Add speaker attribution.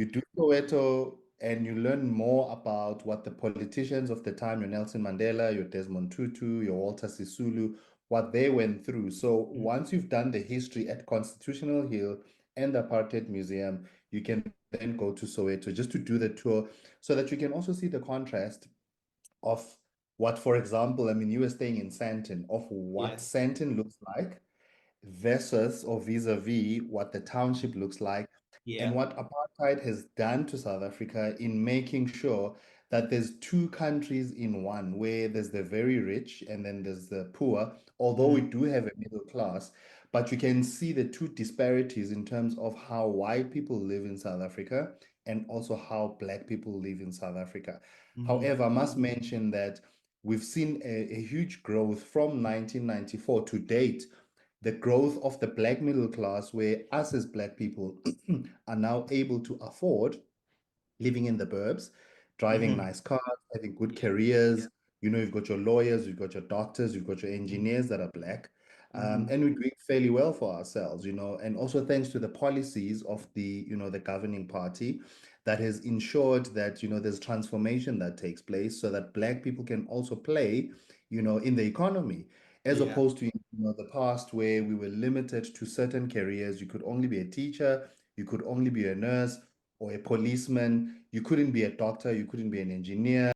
Speaker 1: You do Soweto and you learn more about what the politicians of the time, your Nelson Mandela, your Desmond Tutu, your Walter Sisulu, what they went through. So once you've done the history at Constitutional Hill and the Apartheid Museum, you can then go to Soweto just to do the tour so that you can also see the contrast of what, for example, I mean, you were staying in Sandton, of what
Speaker 2: Yeah,
Speaker 1: Sandton looks like versus or vis-a-vis what the township looks like and
Speaker 2: yeah.
Speaker 1: what apartheid has done to South Africa in making sure that there's two countries in one, where there's the very rich and then there's the poor, although we
Speaker 2: Mhm,
Speaker 1: do have a middle class, but you can see the two disparities in terms of how white people live in South Africa and also how black people live in South Africa.
Speaker 2: mhm,
Speaker 1: However, I must mention that we've seen a huge growth from 1994 to date, the growth of the black middle class, where us as black people are now able to afford living in the burbs, driving
Speaker 2: mhm.
Speaker 1: nice cars, having good
Speaker 2: Yeah.
Speaker 1: careers. You know, you've got your lawyers, you've got your doctors, you've got your engineers that are black.
Speaker 2: Mhm.
Speaker 1: And we're doing fairly well for ourselves, you know, and also thanks to the policies of the governing party that has ensured that, there's transformation that takes place so that black people can also play, in the economy, as
Speaker 2: Yeah.
Speaker 1: opposed to, the past where we were limited to certain careers. You could only be a teacher, you could only be a nurse, or a policeman. You couldn't be a doctor, you couldn't be an engineer.